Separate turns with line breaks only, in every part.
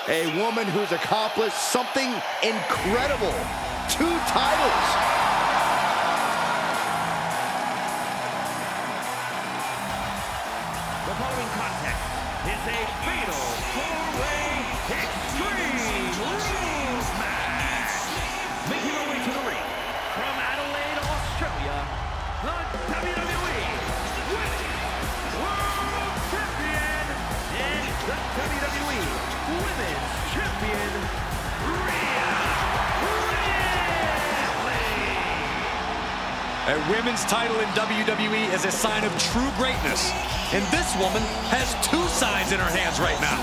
A woman who's accomplished something incredible. 2 titles.
The following contest is a fatal 4-way Extreme Rules match. Making her way to the ring from Adelaide, Australia, the WWE Women's World Champion and the WWE Women's Champion, RHEA.
A women's title in WWE is a sign of true greatness. And this woman has 2 signs in her hands right now.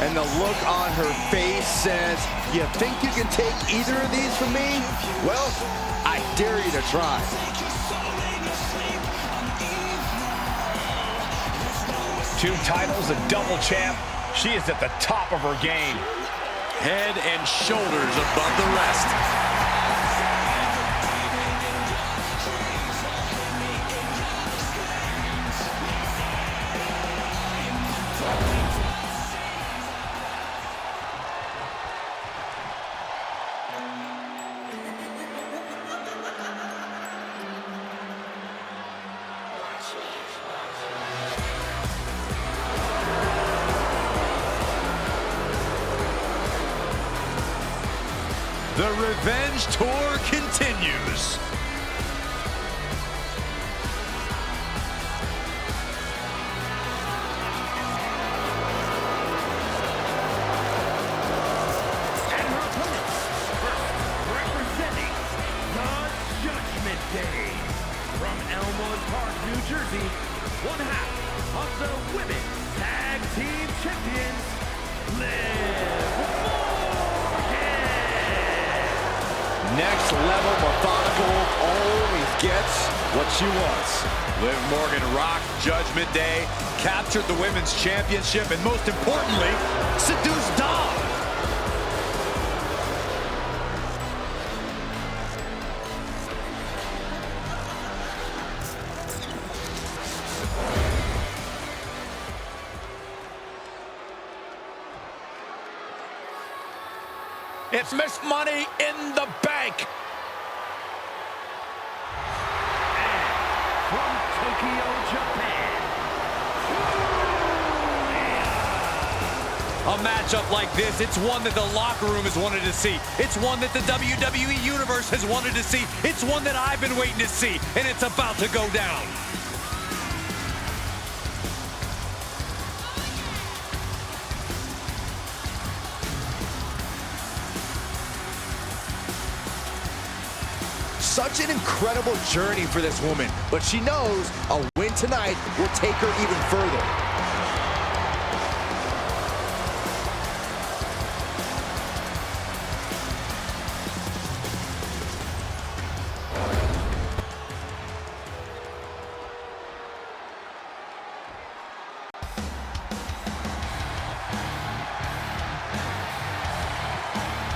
And the look on her face says, you think you can take either of these from me? Well, I dare you to try.
Two titles, a double champ. She is at the top of her game.
Head and shoulders above the rest. The Revenge Tour continues.
And her opponents, first representing the Judgment Day, from Elmwood Park, New Jersey, one half of the Women's Tag Team Champions, LIV.
Next level methodical, always gets what she wants.
Liv Morgan rocked Judgment Day, captured the Women's Championship, and most importantly, seduced Dom. It's Miss Money in the Bank.
From Tokyo, Japan,
A matchup like this, it's one that the locker room has wanted to see. It's one that the WWE Universe has wanted to see. It's one that I've been waiting to see, and it's about to go down.
Such an incredible journey for this woman, but she knows a win tonight will take her even further.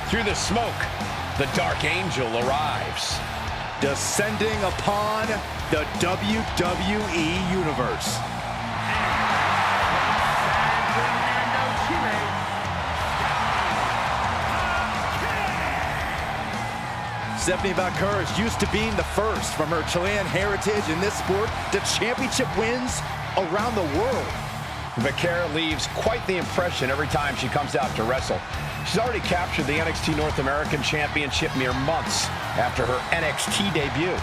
Through the smoke, the Dark Angel arrives.
Descending upon the WWE Universe. Stephanie Valcour is used to being the first from her Chilean heritage in this sport to championship wins around the world.
Valcour leaves quite the impression every time she comes out to wrestle. She's already captured the NXT North American Championship mere months after her NXT debut.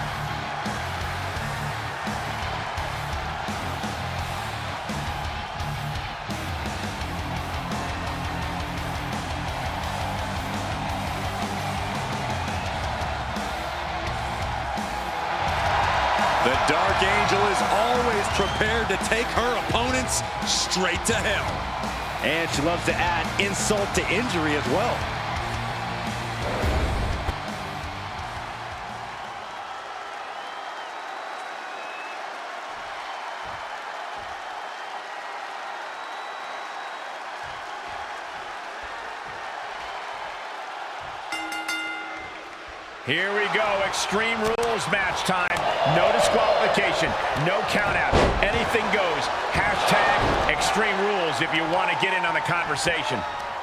The Dark Angel is always prepared to take her opponents straight to hell.
And she loves to add insult to injury as well.
Here we go, Extreme Rules match time. No disqualification, no count out. Anything goes. Hashtag Extreme Rules if you want to get in on the conversation.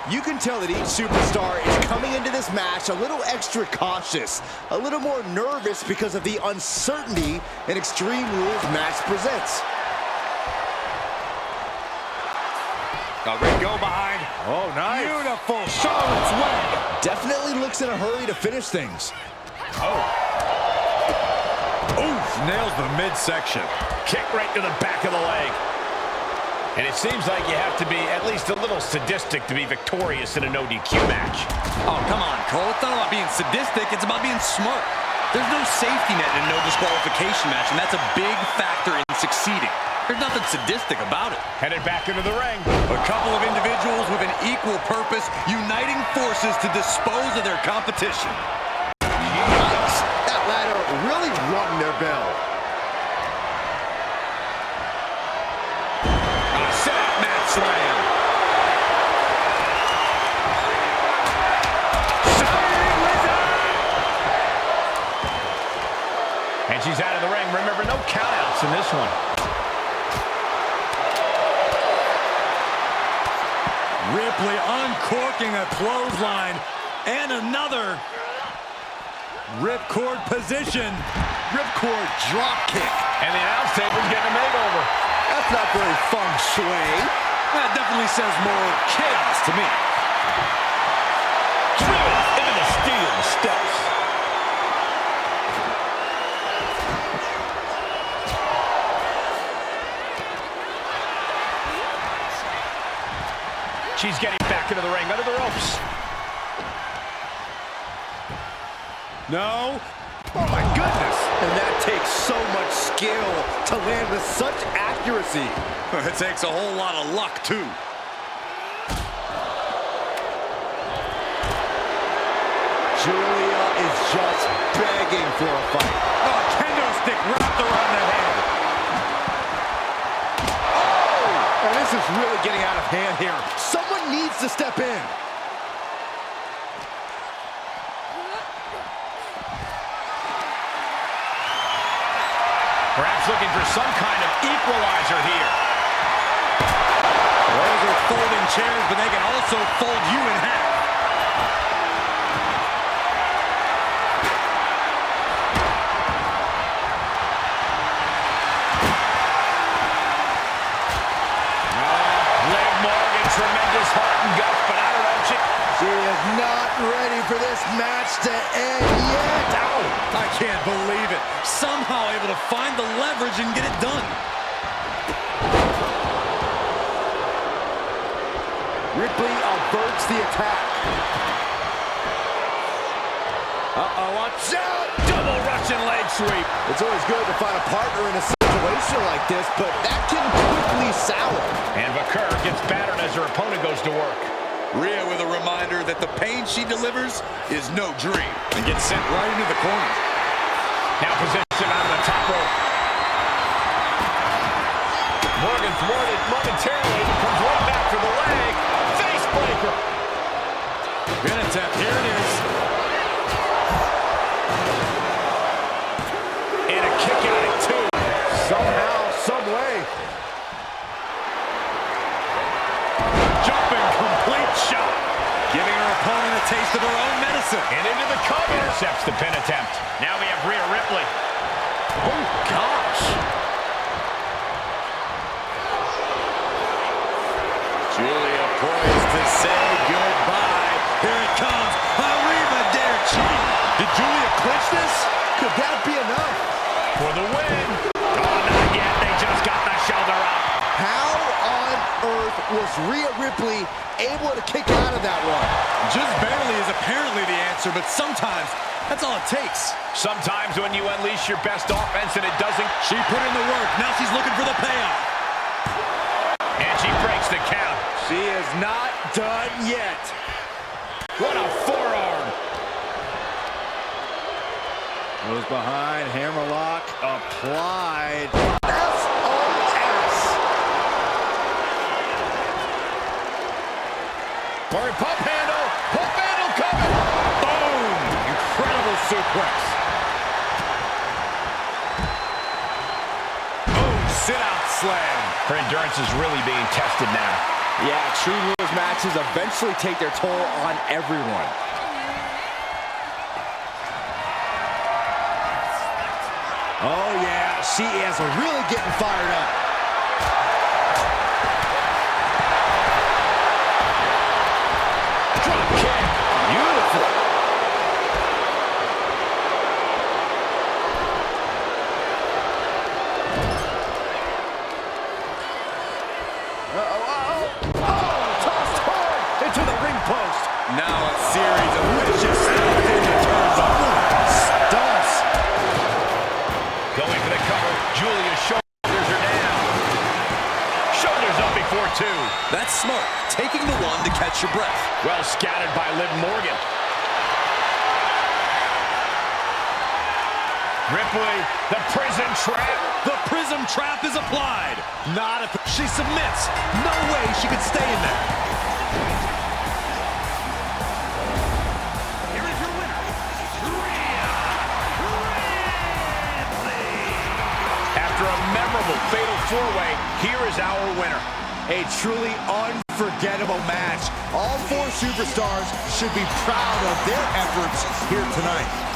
You can tell that each superstar is coming into this match a little extra cautious, a little more nervous because of the uncertainty an Extreme Rules match presents.
A great go behind.
Oh, nice.
Beautiful Charlotte's Web.
Definitely looks in a hurry to finish things.
Oh. Oof, nails the midsection.
Kick right to the back of the leg. And it seems like you have to be at least a little sadistic to be victorious in a no DQ match.
Oh, come on, Cole. It's not about being sadistic. It's about being smart. There's no safety net in a no disqualification match, and that's a big factor in succeeding. There's nothing sadistic about it.
Headed back into the ring.
A couple of individuals with an equal purpose, uniting forces to dispose of their competition.
Yikes! That ladder really rung their bell.
Set mat slam.
And she's out of the ring. Remember, no countouts in this one.
Ripley uncorking a clothesline and another ripcord position.
Ripcord drop kick.
And the announce table's getting a makeover.
That's not very feng shui.
That definitely says more chaos to me.
Driven into the steel steps. She's getting back into the ring, under the ropes.
No.
Oh my goodness! And that takes so much skill to land with such accuracy.
It takes a whole lot of luck, too.
Julia is just begging for a fight.
Oh, a kendo stick wrapped around the head.
Oh! And this is really getting out of hand here. Someone needs to step in.
Perhaps looking for some kind of equalizer here.
Those are folding chairs, but they can also fold you in half.
Liv Morgan, tremendous heart and guts, but I don't know.
She is not ready for this match to end yet.
Ow! I can't believe it. Somehow able to find the leverage and get it done.
Ripley averts the attack. Uh-oh, watch out!
Double Russian leg sweep.
It's always good to find a partner in a situation like this, but that can quickly sour.
And Vaquer gets battered as her opponent goes to work.
Rhea with a reminder that the pain she delivers is no dream and gets sent right into the corner.
Now position on the top rope. Morgan thwarted momentarily, comes right back for the leg. Face breaker.
Gonna tap, here it is.
And a kick out at two.
Somehow, some way.
Jumping complete shot. Giving her opponent a taste of her own medicine.
And into the cover. Intercepts the pin attempt. Now we have Rhea Ripley.
Oh, gosh. Julia poised to say goodbye. Here it comes. Arrivederci. Did Julia clinch this?
Could that be enough?
For the win. Oh, not yet. They just got the shoulder up.
How on earth was Rhea Ripley able to kick out of that one?
Just barely is apparently the answer, but sometimes that's all it takes.
Sometimes when you unleash your best offense and it doesn't.
She put in the work. Now she's looking for the payoff.
And she breaks the count.
She is not done yet.
What a forearm.
Goes behind, hammerlock applied. SOS. Morgan, pump handle coming.
Boom! Incredible suplex. suplex. Oh, sit-out slam.
Her endurance is really being tested now.
Yeah, Extreme Rules matches eventually take their toll on everyone. Oh, yeah, she is really getting fired up.
Drop kick. Beautiful.
Tossed hard into the ring post.
Now a series of vicious snaps into turnbuckle.
Stumps.
Going for the cover. Julia's shoulders are down. Shoulders up before two.
That's smart. Taking the one to catch your breath.
Well scattered by Liv Morgan. Ripley, the prison trap.
The prism trap is applied. Not if she submits. No way she could stay in there.
Here is your winner, Rhea Ripley.
After a memorable fatal four-way, here is our winner.
A truly unforgettable match. All four superstars should be proud of their efforts here tonight.